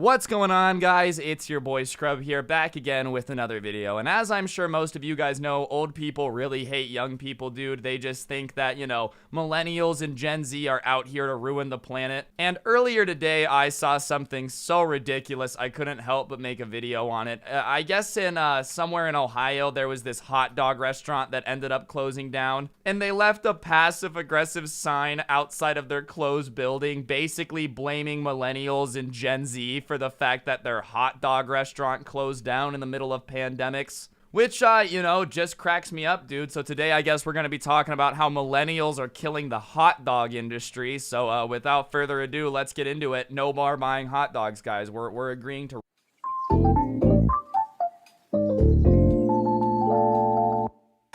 What's going on, guys? It's your boy Scrub here, back again with another video. And as I'm sure most of you guys know, old people really hate young people, dude. They just think that, you know, millennials and Gen Z are out here to ruin the planet. And earlier today, I saw something so ridiculous, I couldn't help but make a video on it. I guess in somewhere in Ohio, there was this hot dog restaurant that ended up closing down. And they left a passive-aggressive sign outside of their closed building, basically blaming millennials and Gen Z for the fact that their hot dog restaurant closed down in the middle of pandemics. Which, you know, just cracks me up, dude. So today, I guess we're going to be talking about how millennials are killing the hot dog industry. So, without further ado, let's get into it. No more buying hot dogs, guys. We're agreeing to...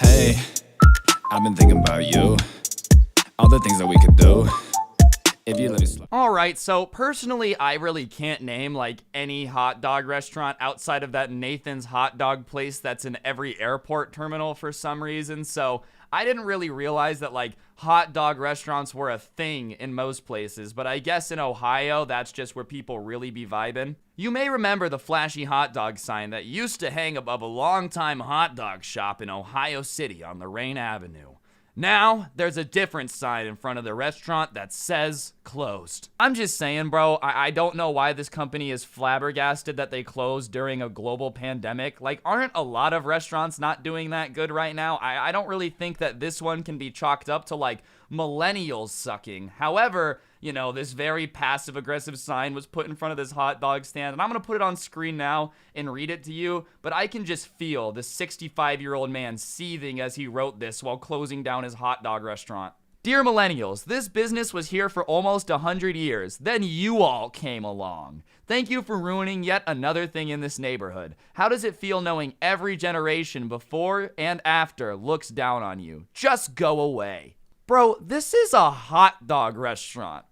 Hey, I've been thinking about you. All the things that we could do. If you let me slow. Alright, so personally, I really can't name like any hot dog restaurant outside of that Nathan's hot dog place that's in every airport terminal for some reason. So I didn't really realize that like hot dog restaurants were a thing in most places, but I guess in Ohio, that's just where people really be vibing. You may remember the flashy hot dog sign that used to hang above a longtime hot dog shop in Ohio City on Lorraine Avenue. Now, there's a different sign in front of the restaurant that says closed. I'm just saying, bro, I don't know why this company is flabbergasted that they closed during a global pandemic. Like, aren't a lot of restaurants not doing that good right now? I don't really think that this one can be chalked up to, like, millennials sucking. However, you know, this very passive-aggressive sign was put in front of this hot dog stand, and I'm going to put it on screen now and read it to you, but I can just feel the 65-year-old man seething as he wrote this while closing down his hot dog restaurant. Dear millennials, this business was here for almost 100 years. Then you all came along. Thank you for ruining yet another thing in this neighborhood. How does it feel knowing every generation before and after looks down on you? Just go away. Bro, this is a hot dog restaurant.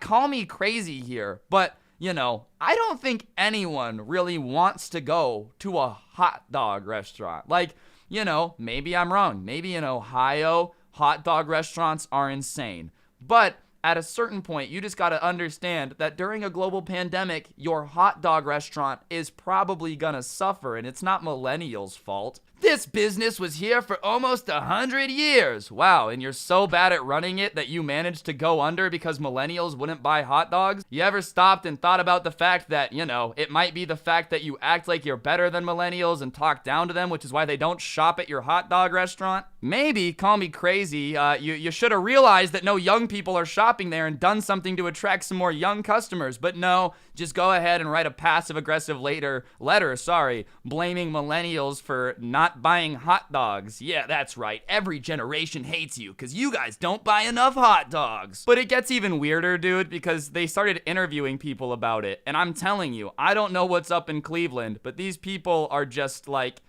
Call me crazy here, but, you know, I don't think anyone really wants to go to a hot dog restaurant. Like, you know, maybe I'm wrong. Maybe in Ohio, hot dog restaurants are insane. But at a certain point, you just got to understand that during a global pandemic, your hot dog restaurant is probably going to suffer, and it's not millennials' fault. This business was here for almost 100 years. Wow, and you're so bad at running it that you managed to go under because millennials wouldn't buy hot dogs? You ever stopped and thought about the fact that, you know, it might be the fact that you act like you're better than millennials and talk down to them, which is why they don't shop at your hot dog restaurant? Maybe, call me crazy, you should have realized that no young people are shopping there and done something to attract some more young customers. But no, just go ahead and write a passive-aggressive letter, blaming millennials for not buying hot dogs. Yeah, that's right. Every generation hates you because you guys don't buy enough hot dogs. But it gets even weirder, dude, because they started interviewing people about it. And I'm telling you, I don't know what's up in Cleveland, but these people are just like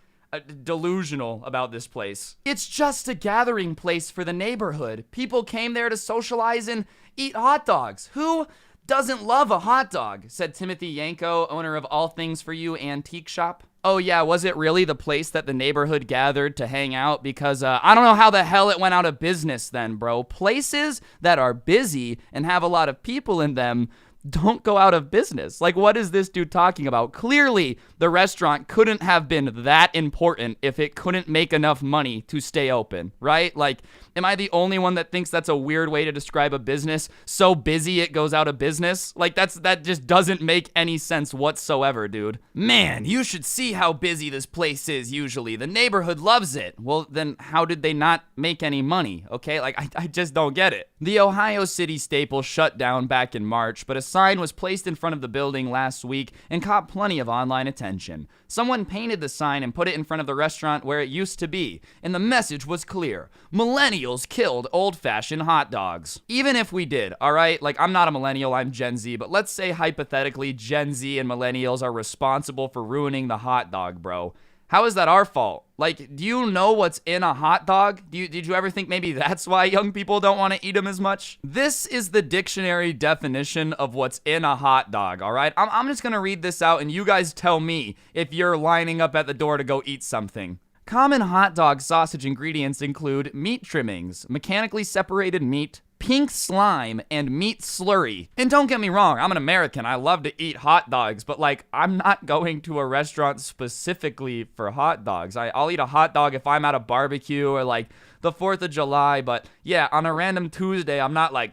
delusional about this place. It's just a gathering place for the neighborhood. People came there to socialize and eat hot dogs. Who doesn't love a hot dog? Said Timothy Yanko, owner of All Things For You Antique Shop. Oh yeah, was it really the place that the neighborhood gathered to hang out? Because I don't know how the hell it went out of business then, bro. Places that are busy and have a lot of people in them don't go out of business. Like, what is this dude talking about? Clearly, the restaurant couldn't have been that important if it couldn't make enough money to stay open, right? Like, am I the only one that thinks that's a weird way to describe a business? So busy it goes out of business? Like, that just doesn't make any sense whatsoever, dude. Man, you should see how busy this place is usually. The neighborhood loves it. Well, then how did they not make any money, okay? Like, I just don't get it. The Ohio City staple shut down back in March, but a sign was placed in front of the building last week and caught plenty of online attention. Someone painted the sign and put it in front of the restaurant where it used to be, and the message was clear. Millennials killed old-fashioned hot dogs. Even if we did, alright? Like, I'm not a millennial, I'm Gen Z, but let's say hypothetically Gen Z and millennials are responsible for ruining the hot dog, bro. How is that our fault? Like, do you know what's in a hot dog? Did you ever think maybe that's why young people don't want to eat them as much? This is the dictionary definition of what's in a hot dog, all right? I'm just going to read this out, and you guys tell me if you're lining up at the door to go eat something. Common hot dog sausage ingredients include meat trimmings, mechanically separated meat, pink slime, and meat slurry. And don't get me wrong, I'm an American. I love to eat hot dogs, but like, I'm not going to a restaurant specifically for hot dogs. I'll eat a hot dog if I'm at a barbecue or like the 4th of July, but yeah, on a random Tuesday, I'm not like,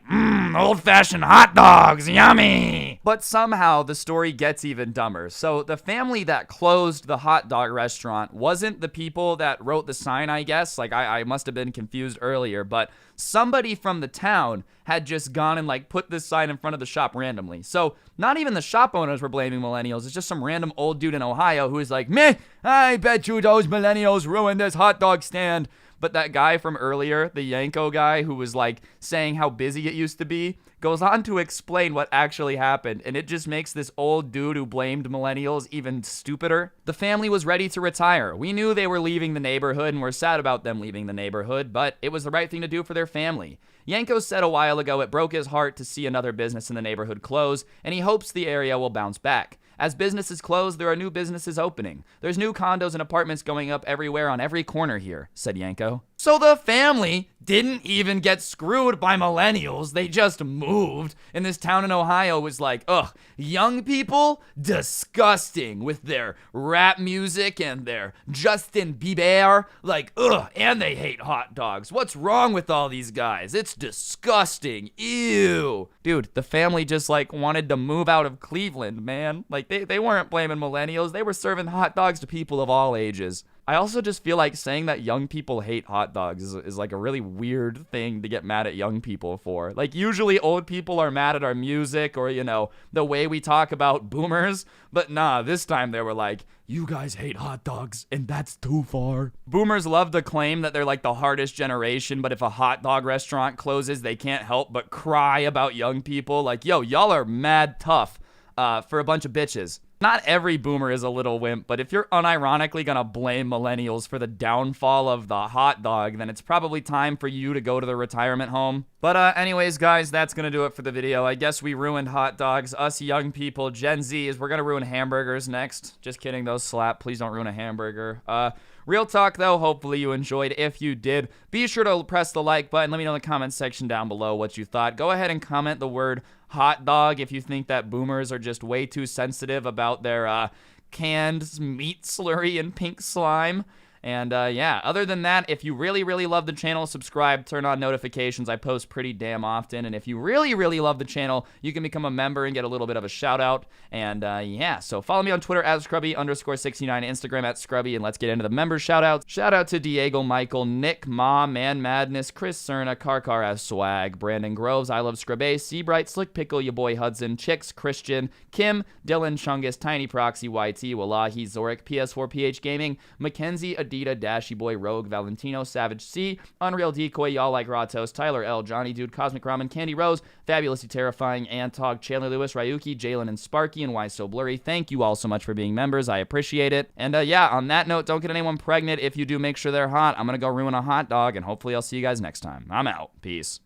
old-fashioned hot dogs, yummy! But somehow the story gets even dumber. So the family that closed the hot dog restaurant wasn't the people that wrote the sign, I guess. Like, I must have been confused earlier, but somebody from the town had just gone and like put this sign in front of the shop randomly. So not even the shop owners were blaming millennials. It's just some random old dude in Ohio who is like, meh, I bet you those millennials ruined this hot dog stand. But that guy from earlier, the Yanko guy who was like saying how busy it used to be, goes on to explain what actually happened, and it just makes this old dude who blamed millennials even stupider. The family was ready to retire. We knew they were leaving the neighborhood and were sad about them leaving the neighborhood, but it was the right thing to do for their family. Yanko said a while ago it broke his heart to see another business in the neighborhood close, and he hopes the area will bounce back. As businesses close, there are new businesses opening. There's new condos and apartments going up everywhere on every corner here, said Yanko. So the family didn't even get screwed by millennials. They just moved. And this town in Ohio was like, ugh, young people? Disgusting. With their rap music and their Justin Bieber. Like, ugh, and they hate hot dogs. What's wrong with all these guys? It's disgusting. Ew. Dude, the family just like wanted to move out of Cleveland, man. Like, they weren't blaming millennials. They were serving hot dogs to people of all ages. I also just feel like saying that young people hate hot dogs is like a really weird thing to get mad at young people for. Like, usually old people are mad at our music or, you know, the way we talk about boomers. But nah, this time they were like, you guys hate hot dogs, and that's too far. Boomers love to claim that they're like the hardest generation, but if a hot dog restaurant closes, they can't help but cry about young people. Like, yo, y'all are mad tough for a bunch of bitches. Not every boomer is a little wimp, but if you're unironically gonna blame millennials for the downfall of the hot dog, then it's probably time for you to go to the retirement home. But anyways, guys, that's gonna do it for the video. I guess we ruined hot dogs. Us young people, Gen Z, we're gonna ruin hamburgers next. Just kidding, those slap. Please don't ruin a hamburger. Real talk, though, hopefully you enjoyed. If you did, be sure to press the like button. Let me know in the comment section down below what you thought. Go ahead and comment the word hot dog if you think that boomers are just way too sensitive about their canned meat slurry and pink slime. And yeah, other than that, if you really, really love the channel, subscribe, turn on notifications. I post pretty damn often. And if you really, really love the channel, you can become a member and get a little bit of a shout out. And yeah, so follow me on Twitter at Scrubby_69, Instagram at Scrubby, and let's get into the member shout outs. Shout out to Diego, Michael, Nick, Ma, Man Madness, Chris Cerna, Karkar as Swag, Brandon Groves, I Love Scrubby, Seabright, Slick Pickle, your boy Hudson, Chicks, Christian, Kim, Dylan, Chungus, Tiny Proxy, YT, Wallahi, Zorik, PS4PH Gaming, Mackenzie, Adita, Dashy Boy, Rogue, Valentino, Savage C, Unreal Decoy, Y'all Like Ratos, Tyler L, Johnny Dude, Cosmic Ramen, Candy Rose, Fabulously Terrifying, Antog, Chandler Lewis, Ryuki, Jalen, and Sparky, and Why So Blurry. Thank you all so much for being members. I appreciate it. And yeah, on that note, don't get anyone pregnant. If you do, make sure they're hot. I'm gonna go ruin a hot dog, and hopefully I'll see you guys next time. I'm out. Peace.